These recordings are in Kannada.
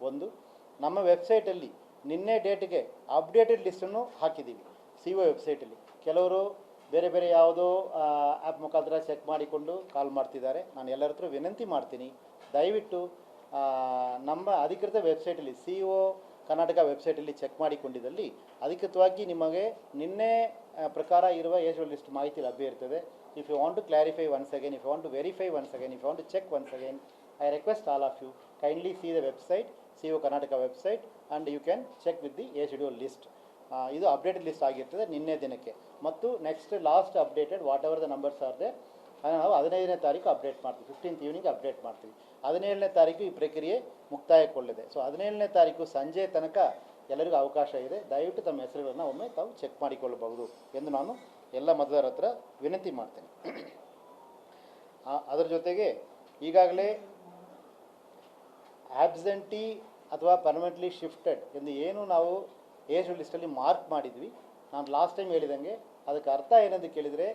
ಒಂದು. ನಮ್ಮ ವೆಬ್ಸೈಟಲ್ಲಿ ನಿನ್ನೆ ಡೇಟ್ಗೆ ಅಪ್ಡೇಟೆಡ್ ಲಿಸ್ಟನ್ನು ಹಾಕಿದ್ದೀವಿ ಸಿ ಒ ವೆಬ್ಸೈಟಲ್ಲಿ. ಕೆಲವರು ಬೇರೆ ಬೇರೆ ಯಾವುದೋ ಆ್ಯಪ್ ಮುಖಾಂತರ ಚೆಕ್ ಮಾಡಿಕೊಂಡು ಕಾಲ್ ಮಾಡ್ತಿದ್ದಾರೆ. ನಾನು ಎಲ್ಲರ ಹತ್ರ ವಿನಂತಿ ಮಾಡ್ತೀನಿ, ದಯವಿಟ್ಟು ನಮ್ಮ ಅಧಿಕೃತ ವೆಬ್ಸೈಟಲ್ಲಿ ಸಿ ಒ ಕರ್ನಾಟಕ ವೆಬ್ಸೈಟಲ್ಲಿ ಚೆಕ್ ಮಾಡಿಕೊಂಡಿದ್ದಲ್ಲಿ ಅಧಿಕೃತವಾಗಿ ನಿಮಗೆ ನಿನ್ನೆ ಪ್ರಕಾರ ಇರುವ ಏಜ್ ಲಿಸ್ಟ್ ಮಾಹಿತಿ ಲಭ್ಯ ಇರ್ತದೆ. If you want to clarify once again, if you want to verify once again, if you want to check once again, I request all of you kindly see the website, CO Karnataka website, and you can check with the age schedule list. ಇದು ಅಪ್ಡೇಟೆಡ್ ಲಿಸ್ಟ್ ಆಗಿರ್ತದೆ ನಿನ್ನೆ ದಿನಕ್ಕೆ. ಮತ್ತು next last updated what ever the numbers are they ನಾವು 15ನೇ ತಾರೀಕು ಅಪ್ಡೇಟ್ ಮಾಡ್ತೀವಿ, 15th ಈವ್ನಿಂಗ್ ಅಪ್ಡೇಟ್ ಮಾಡ್ತೀವಿ. 17ನೇ ತಾರೀಕು ಈ ಪ್ರಕ್ರಿಯೆ ಮುಕ್ತಾಯಗೊಳ್ಳಲಿದೆ. ಸೊ 17ನೇ ತಾರೀಕು ಸಂಜೆ ತನಕ ಎಲ್ಲರಿಗೂ ಅವಕಾಶ ಇದೆ. ದಯವಿಟ್ಟು ತಮ್ಮ ಹೆಸರುಗಳನ್ನು ಒಮ್ಮೆ ತಾವು ಚೆಕ್ ಮಾಡಿಕೊಳ್ಳಬಹುದು ಎಂದು ನಾನು ಎಲ್ಲ ಮತದಾರರ ಹತ್ರ ವಿನಂತಿ ಮಾಡ್ತೇನೆ. ಅದರ ಜೊತೆಗೆ ಈಗಾಗಲೇ ಆಬ್ಸೆಂಟಿ ಅಥವಾ ಪರ್ಮನೆಂಟ್ಲಿ ಶಿಫ್ಟೆಡ್ ಎಂದು ಏನು ನಾವು ಏಜ್ ಲಿಸ್ಟಲ್ಲಿ ಮಾರ್ಕ್ ಮಾಡಿದ್ವಿ, ನಾನು ಲಾಸ್ಟ್ ಟೈಮ್ ಹೇಳಿದಂಗೆ ಅದಕ್ಕೆ ಅರ್ಥ ಏನಂತ ಕೇಳಿದರೆ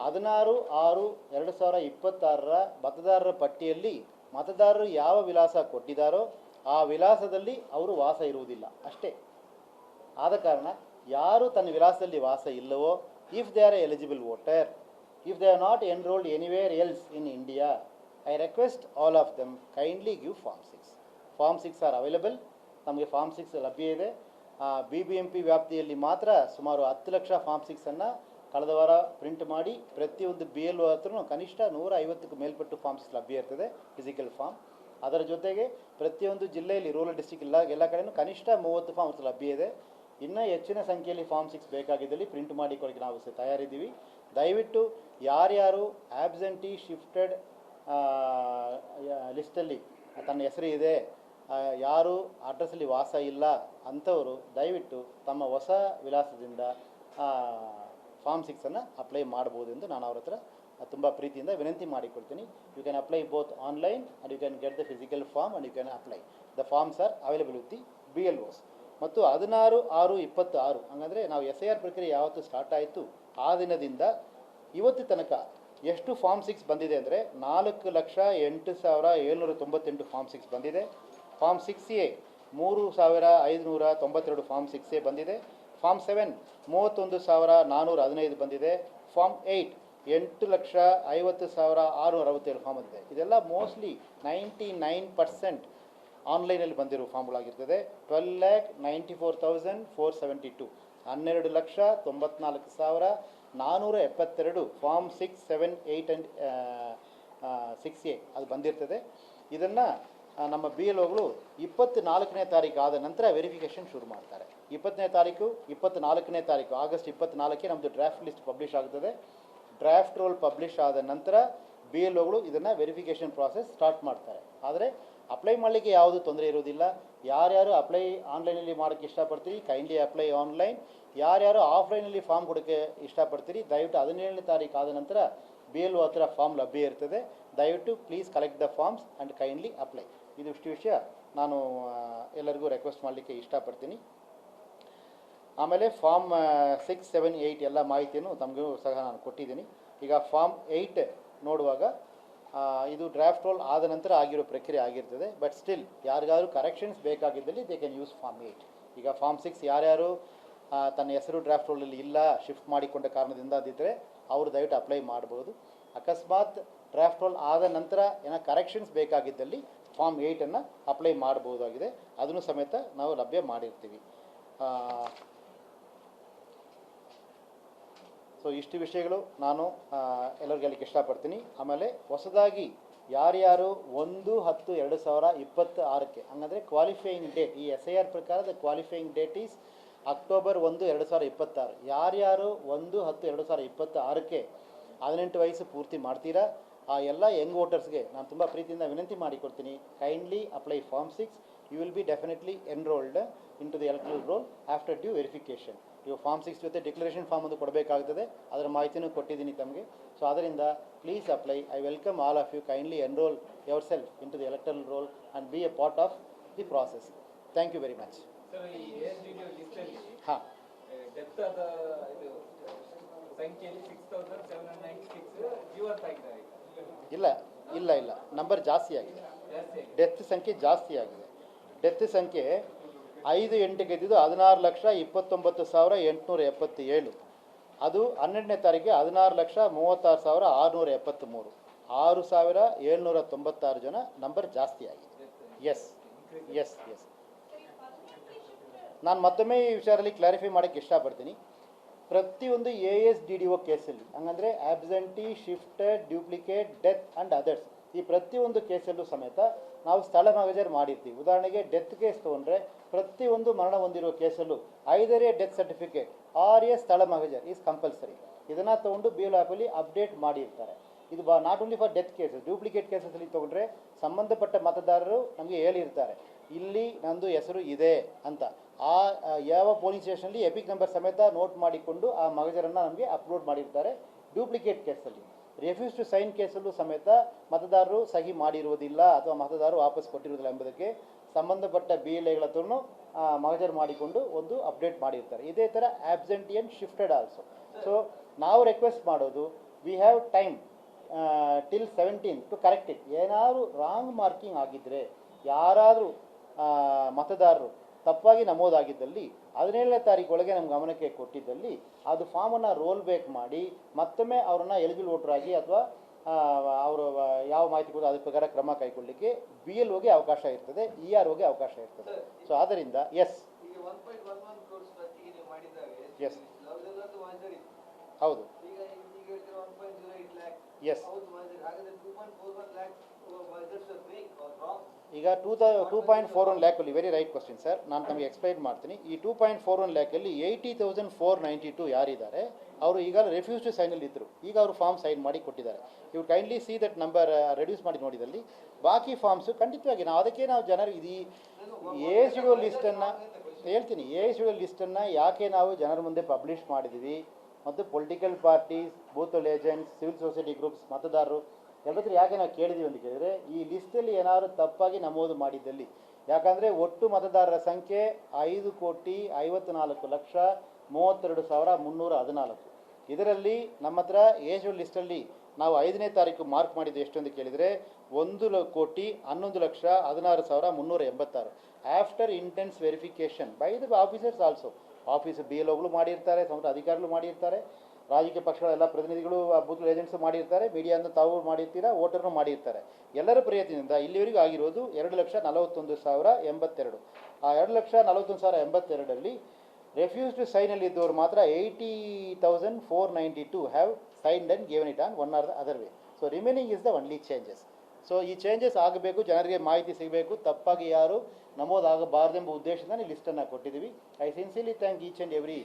16/6/2026 ಮತದಾರರ ಪಟ್ಟಿಯಲ್ಲಿ ಮತದಾರರು ಯಾವ ವಿಳಾಸ ಕೊಟ್ಟಿದ್ದಾರೋ ಆ ವಿಳಾಸದಲ್ಲಿ ಅವರು ವಾಸ ಇರುವುದಿಲ್ಲ ಅಷ್ಟೇ. ಆದ ಕಾರಣ ಯಾರು ತನ್ನ ವಿಳಾಸದಲ್ಲಿ ವಾಸ ಇಲ್ಲವೋ, if they are eligible voter, if they are not enrolled anywhere else in India, I request all of them kindly give Form 6. Form 6 are available. ನಮಗೆ Form 6 ಲಭ್ಯ ಇದೆ. BBMP ವ್ಯಾಪ್ತಿಯಲ್ಲಿ ಮಾತ್ರ ಸುಮಾರು 10 ಲಕ್ಷ Form 6 ಕಳೆದ ವಾರ ಪ್ರಿಂಟ್ ಮಾಡಿ ಪ್ರತಿಯೊಂದು BLO ಹತ್ರನೂ ಕನಿಷ್ಠ 150ಕ್ಕೂ ಮೇಲ್ಪಟ್ಟು Form 6 ಲಭ್ಯ ಇರ್ತದೆ, ಫಿಸಿಕಲ್ ಫಾರ್ಮ್. ಅದರ ಜೊತೆಗೆ ಪ್ರತಿಯೊಂದು ಜಿಲ್ಲೆಯಲ್ಲಿ ರೂರಲ್ ಡಿಸ್ಟ್ರಿಕ್ಟ್ ಎಲ್ಲ ಕಡೆಯೂ ಕನಿಷ್ಠ 30 ಫಾರ್ಮ್ಸ್ ಲಭ್ಯ ಇದೆ. ಇನ್ನೂ ಹೆಚ್ಚಿನ ಸಂಖ್ಯೆಯಲ್ಲಿ Form 6 ಬೇಕಾಗಿದ್ದಲ್ಲಿ ಪ್ರಿಂಟ್ ಮಾಡಿಕೊಳ್ಳಿಕ್ಕೆ ನಾವು ತಯಾರಿದ್ದೀವಿ. ದಯವಿಟ್ಟು ಯಾರ್ಯಾರು ಆಬ್ಸೆಂಟಿ ಶಿಫ್ಟೆಡ್ ಲಿಸ್ಟಲ್ಲಿ ತನ್ನ ಹೆಸರು ಇದೆ, ಯಾರು ಅಡ್ರೆಸ್ಸಲ್ಲಿ ವಾಸ ಇಲ್ಲ ಅಂಥವರು ದಯವಿಟ್ಟು ತಮ್ಮ ಹೊಸ ವಿಳಾಸದಿಂದ Form 6 ಅಪ್ಲೈ ಮಾಡ್ಬೋದು ಎಂದು ನಾನು ಅವ್ರ ಹತ್ರ ತುಂಬ ಪ್ರೀತಿಯಿಂದ ವಿನಂತಿ ಮಾಡಿಕೊಳ್ತೀನಿ. You can apply both online and you can get the physical form and you can apply. The forms are available with the BLOs. ಮತ್ತು 16/6/26 ಹಂಗಂದರೆ ನಾವು SIR ಪ್ರಕ್ರಿಯೆ ಯಾವತ್ತು ಸ್ಟಾರ್ಟ್ ಆಯಿತು ಆ ದಿನದಿಂದ ಇವತ್ತು ತನಕ ಎಷ್ಟು Form 6 ಬಂದಿದೆ ಅಂದರೆ 4,08,798 Form 6 ಬಂದಿದೆ. Form 6A 3,592 Form 6A ಬಂದಿದೆ. Form 7 31,415 ಬಂದಿದೆ. Form 8 8,50,667 ಫಾರ್ಮ್ ಬಂದಿದೆ. ಇದೆಲ್ಲ ಮೋಸ್ಟ್ಲಿ 99% ಆನ್ಲೈನಲ್ಲಿ ಬಂದಿರೋ ಫಾರ್ಮ್ಗಳಾಗಿರ್ತದೆ. 12,94,472 12,94,472 Form 6, 7, 8 and 6A ಅದು ಬಂದಿರ್ತದೆ. ಇದನ್ನು ನಮ್ಮ BLOಗಳು 24ನೇ ತಾರೀಕು ಆದ ನಂತರ ವೆರಿಫಿಕೇಷನ್ ಶುರು ಮಾಡ್ತಾರೆ. 24ನೇ ತಾರೀಕು ಆಗಸ್ಟ್ 24ಕ್ಕೆ ನಮ್ಮದು ಡ್ರಾಫ್ಟ್ ಲಿಸ್ಟ್ ಪಬ್ಲಿಷ್ ಆಗ್ತದೆ. ಡ್ರಾಫ್ಟ್ ರೋಲ್ ಪಬ್ಲಿಷ್ ಆದ ನಂತರ BLOಗಳು ಇದನ್ನು ವೆರಿಫಿಕೇಷನ್ ಪ್ರಾಸೆಸ್ ಸ್ಟಾರ್ಟ್ ಮಾಡ್ತಾರೆ. ಆದರೆ ಅಪ್ಲೈ ಮಾಡಲಿಕ್ಕೆ ಯಾವುದೂ ತೊಂದರೆ ಇರೋದಿಲ್ಲ. ಯಾರ್ಯಾರು ಅಪ್ಲೈ ಆನ್ಲೈನಲ್ಲಿ ಮಾಡೋಕ್ಕೆ ಇಷ್ಟಪಡ್ತೀರಿ ಕೈಂಡ್ಲಿ ಅಪ್ಲೈ ಆನ್ಲೈನ್. ಯಾರ್ಯಾರು ಆಫ್ಲೈನಲ್ಲಿ ಫಾರ್ಮ್ ಕೊಡೋಕ್ಕೆ ಇಷ್ಟಪಡ್ತೀರಿ ದಯವಿಟ್ಟು 17ನೇ ತಾರೀಕು ಆದ ನಂತರ BLO ಹತ್ರ ಫಾರ್ಮ್ ಲಭ್ಯ ಇರ್ತದೆ. ದಯವಿಟ್ಟು please collect the forms and kindly apply. ಇದಿಷ್ಟು ವಿಷಯ ನಾನು ಎಲ್ಲರಿಗೂ ರಿಕ್ವೆಸ್ಟ್ ಮಾಡಲಿಕ್ಕೆ ಇಷ್ಟಪಡ್ತೀನಿ. ಆಮೇಲೆ Form 6, 7, 8 ಎಲ್ಲ ಮಾಹಿತಿಯನ್ನು ತಮಗೂ ಸಹ ನಾನು ಕೊಟ್ಟಿದ್ದೀನಿ. ಈಗ Form 8 ನೋಡುವಾಗ ಇದು ಡ್ರಾಫ್ಟ್ ರೋಲ್ ಆದ ನಂತರ ಆಗಿರೋ ಪ್ರಕ್ರಿಯೆ ಆಗಿರ್ತದೆ. ಬಟ್ ಸ್ಟಿಲ್ ಯಾರಿಗಾದ್ರೂ ಕರೆಕ್ಷನ್ಸ್ ಬೇಕಾಗಿದ್ದಲ್ಲಿ ದೇ ಕ್ಯಾನ್ ಯೂಸ್ Form 8. ಈಗ Form 6 ಯಾರ್ಯಾರು ತನ್ನ ಹೆಸರು ಡ್ರಾಫ್ಟ್ ರೋಲಲ್ಲಿ ಇಲ್ಲ, ಶಿಫ್ಟ್ ಮಾಡಿಕೊಂಡ ಕಾರಣದಿಂದ ಅದಿದ್ದರೆ ಅವರು ದಯವಿಟ್ಟು ಅಪ್ಲೈ ಮಾಡ್ಬೋದು. ಅಕಸ್ಮಾತ್ ಡ್ರಾಫ್ಟ್ ರೋಲ್ ಆದ ನಂತರ ಏನೋ ಕರೆಕ್ಷನ್ಸ್ ಬೇಕಾಗಿದ್ದಲ್ಲಿ Form 8 ಅಪ್ಲೈ ಮಾಡ್ಬೋದಾಗಿದೆ. ಅದನ್ನು ಸಮೇತ ನಾವು ಲಭ್ಯ ಮಾಡಿರ್ತೀವಿ. ಸೊ ಇಷ್ಟು ವಿಷಯಗಳು ನಾನು ಎಲ್ಲರಿಗೂ ಹೇಳಲಿಕ್ಕೆ ಇಷ್ಟಪಡ್ತೀನಿ. ಆಮೇಲೆ ಹೊಸದಾಗಿ ಯಾರ್ಯಾರು 1/10/2026 ಹಂಗಂದರೆ ಕ್ವಾಲಿಫೈಯಿಂಗ್ ಡೇಟ್, ಈ SIR ಪ್ರಕಾರದ ಕ್ವಾಲಿಫೈಯಿಂಗ್ ಡೇಟ್ ಈಸ್ ಅಕ್ಟೋಬರ್ 1, 2026. ಯಾರ್ಯಾರು 1/10/2026ಕ್ಕೆ 18 ವಯಸ್ಸು ಪೂರ್ತಿ ಮಾಡ್ತೀರಾ ಆ ಎಲ್ಲ ಯಂಗ್ ವೋಟರ್ಸ್ಗೆ ನಾನು ತುಂಬ ಪ್ರೀತಿಯಿಂದ ವಿನಂತಿ ಮಾಡಿಕೊಡ್ತೀನಿ, kindly apply Form 6. You will be definitely enrolled into the electoral roll after due verification. ನೀವು Form 6 ಜೊತೆ ಡಿಕ್ಲರೇಷನ್ ಫಾರ್ಮ್ ಒಂದು ಕೊಡಬೇಕಾಗ್ತದೆ. ಅದರ ಮಾಹಿತಿನೂ ಕೊಟ್ಟಿದ್ದೀನಿ ತಮಗೆ. ಸೊ ಅದರಿಂದ please apply. I welcome all of you. Kindly enroll yourself into the electoral roll and be a part of the process. Thank you very much. ಹಾಂ, ಡೆತ್ ಆದ ಇದು ಸಂಖ್ಯೆಯಲ್ಲಿ 6,796 ಇಲ್ಲ ನಂಬರ್ ಜಾಸ್ತಿ ಆಗಿದೆ. ಡೆತ್ ಸಂಖ್ಯೆ ಜಾಸ್ತಿ ಆಗಿದೆ. ಡೆತ್ ಸಂಖ್ಯೆ 5/8 ಗೆದ್ದಿದ್ದು 16,29,877. ಅದು 12ನೇ ತಾರೀಕಿಗೆ 16,36,673. 6,796 ಜನ ನಂಬರ್ ಜಾಸ್ತಿ ಆಗಿದೆ. Yes yes yes. ನಾನು ಮತ್ತೊಮ್ಮೆ ಈ ವಿಚಾರದಲ್ಲಿ ಕ್ಲಾರಿಫೈ ಮಾಡೋಕ್ಕೆ ಇಷ್ಟಪಡ್ತೀನಿ. ಪ್ರತಿಯೊಂದು ASDDO ಕೇಸಲ್ಲಿ, ಹಂಗಂದರೆ absentee, shifted, duplicate, death and others, ಈ ಪ್ರತಿಯೊಂದು ಕೇಸಲ್ಲೂ ಸಮೇತ ನಾವು ಸ್ಥಳ ಮಹಜರ್ ಮಾಡಿರ್ತೀವಿ. ಉದಾಹರಣೆಗೆ ಡೆತ್ ಕೇಸ್ ತೊಗೊಂಡ್ರೆ ಪ್ರತಿಯೊಂದು ಮರಣ ಹೊಂದಿರುವ ಕೇಸಲ್ಲೂ ಐದರೇ ಡೆತ್ ಸರ್ಟಿಫಿಕೇಟ್ ಆರ್ ಎ ಸ್ಥಳ ಮಹಜರ್ ಈಸ್ ಕಂಪಲ್ಸರಿ. ಇದನ್ನು ತೊಗೊಂಡು BLO ಆ್ಯಪಲ್ಲಿ ಅಪ್ಡೇಟ್ ಮಾಡಿರ್ತಾರೆ. ಇದು not only for death cases, duplicate ಕೇಸಸ್ಸಲ್ಲಿ ತೊಗೊಂಡ್ರೆ ಸಂಬಂಧಪಟ್ಟ ಮತದಾರರು ನಮಗೆ ಹೇಳಿರ್ತಾರೆ, ಇಲ್ಲಿ ನಂದು ಹೆಸರು ಇದೆ ಅಂತ. ಆ ಯಾವ ಪೊಲೀಸ್ ಸ್ಟೇಷನಲ್ಲಿ ಎಪಿಕ್ ನಂಬರ್ ಸಮೇತ ನೋಟ್ ಮಾಡಿಕೊಂಡು ಆ ಮಹಜರನ್ನು ನಮಗೆ ಅಪ್ಲೋಡ್ ಮಾಡಿರ್ತಾರೆ. ಡ್ಯೂಪ್ಲಿಕೇಟ್ ಕೇಸಲ್ಲಿ, ರೆಫ್ಯೂಸ್ ಟು ಸೈನ್ ಕೇಸಲ್ಲೂ ಸಮೇತ ಮತದಾರರು ಸಹಿ ಮಾಡಿರುವುದಿಲ್ಲ ಅಥವಾ ಮತದಾರರು ವಾಪಸ್ ಕೊಟ್ಟಿರುವುದಿಲ್ಲ ಎಂಬುದಕ್ಕೆ ಸಂಬಂಧಪಟ್ಟ BLAಗಳ ಹತ್ರನೂ ಮಹಜರ್ ಮಾಡಿಕೊಂಡು ಒಂದು ಅಪ್ಡೇಟ್ ಮಾಡಿರ್ತಾರೆ. ಇದೇ ಥರ absentee and shifted also. So ನಾವು ರಿಕ್ವೆಸ್ಟ್ ಮಾಡೋದು, we have time till 17 to correct it. ಏನಾದರೂ ರಾಂಗ್ ಮಾರ್ಕಿಂಗ್ ಆಗಿದ್ದರೆ, ಯಾರಾದರೂ ಮತದಾರರು ತಪ್ಪಾಗಿ ನಮೂದಾಗಿದ್ದಲ್ಲಿ 17ನೇ ತಾರೀಕು ಒಳಗೆ ನಮ್ಮ ಗಮನಕ್ಕೆ ಕೊಟ್ಟಿದ್ದಲ್ಲಿ ಅದು ಫಾರ್ಮನ್ನು ರೋಲ್ ಬ್ಯಾಕ್ ಮಾಡಿ ಮತ್ತೊಮ್ಮೆ ಅವರನ್ನು ಎಲಿಜಿಬಲ್ ವೋಟರ್ ಆಗಿ ಅಥವಾ ಅವರು ಯಾವ ಮಾಹಿತಿ ಕೊಡೋದು ಅದ್ರ ಪ್ರಕಾರ ಕ್ರಮ ಕೈಗೊಳ್ಳಲಿಕ್ಕೆ BLOಗೆ ಅವಕಾಶ ಇರ್ತದೆ, EROಗೆ ಅವಕಾಶ ಇರ್ತದೆ. ಸೊ ಆದ್ದರಿಂದ ಎಸ್ ಎಸ್ ಹೌದು ಎಸ್. ಈಗ 2.41 ಲ್ಯಾಕಲ್ಲಿ, ವೆರಿ ರೈಟ್ ಕ್ವಶನ್ ಸರ್, ನಾನು ತಮಗೆ ಎಕ್ಸ್ಪ್ಲೈನ್ ಮಾಡ್ತೀನಿ. ಈ 2.41 ಲ್ಯಾಕಲ್ಲಿ 80,492 ಯಾರಿದ್ದಾರೆ ಅವರು ಈಗ ರೆಫ್ಯೂಸ್ ಟು ಸೈನಲ್ಲಿ ಇದ್ದರು, ಈಗ ಅವರು ಫಾರ್ಮ್ ಸೈನ್ ಮಾಡಿ ಕೊಟ್ಟಿದ್ದಾರೆ. ಇವು kindly see that number reduce ಮಾಡಿ ನೋಡಿದಲ್ಲಿ ಬಾಕಿ ಫಾರ್ಮ್ಸು ಖಂಡಿತವಾಗಿ ನಾವು ಅದಕ್ಕೆ ನಾವು ಜನರು ಇದು ASDO ಲಿಸ್ಟನ್ನು ಹೇಳ್ತೀನಿ. ASDO ಲಿಸ್ಟನ್ನು ಯಾಕೆ ನಾವು ಜನರ ಮುಂದೆ ಪಬ್ಲಿಷ್ ಮಾಡಿದ್ದೀವಿ ಮತ್ತು political parties, booth agents, civil society groups, ಮತದಾರರು ಎಲ್ಲತ್ರ ಯಾಕೆ ನಾವು ಕೇಳಿದ್ದೀವಿ ಅಂತ ಕೇಳಿದರೆ, ಈ ಲಿಸ್ಟಲ್ಲಿ ಏನಾದರೂ ತಪ್ಪಾಗಿ ನಮೂದು ಮಾಡಿದ್ದಲ್ಲಿ, ಯಾಕಂದರೆ ಒಟ್ಟು ಮತದಾರರ ಸಂಖ್ಯೆ 5,54,32,314. ಇದರಲ್ಲಿ ನಮ್ಮ ಹತ್ರ ASDO ಲಿಸ್ಟಲ್ಲಿ ನಾವು 5ನೇ ತಾರೀಕು ಮಾರ್ಕ್ ಮಾಡಿದ್ದು ಎಷ್ಟು ಅಂತ ಕೇಳಿದರೆ 1,11,16,386. After intense verification by the officers also, office BLOಗಳು ಮಾಡಿರ್ತಾರೆ, ಸಂಬಂಧ ಅಧಿಕಾರಿಗಳು ಮಾಡಿರ್ತಾರೆ, ರಾಜಕೀಯ ಪಕ್ಷಗಳ ಎಲ್ಲ ಪ್ರತಿನಿಧಿಗಳು, ಬೂತ್ ಏಜೆಂಟ್ಸು ಮಾಡಿರ್ತಾರೆ, ಮೀಡಿಯಾದಿಂದ ತಾವು ಮಾಡಿರ್ತೀರಾ, ವೋಟರ್ನು ಮಾಡಿರ್ತಾರೆ. ಎಲ್ಲರ ಪ್ರಯತ್ನದಿಂದ ಇಲ್ಲಿವರೆಗೂ ಆಗಿರೋದು 2,41,082. ಆ 2,41,082ರಲ್ಲಿ ರೆಫ್ಯೂಸ್ ಟು ಸೈನಲ್ಲಿ ಇದ್ದವರು ಮಾತ್ರ 80,492 have signed and given it on one are the other way. So remaining is the only changes. So ಈ ಚೇಂಜಸ್ ಆಗಬೇಕು, ಜನರಿಗೆ ಮಾಹಿತಿ ಸಿಗಬೇಕು, ತಪ್ಪಾಗಿ ಯಾರು ನಮೂದಾಗಬಾರ್ದೆಂಬ ಉದ್ದೇಶದಿಂದ ಈ ಲಿಸ್ಟನ್ನು ಕೊಟ್ಟಿದ್ದೀವಿ. I sincerely thank each and every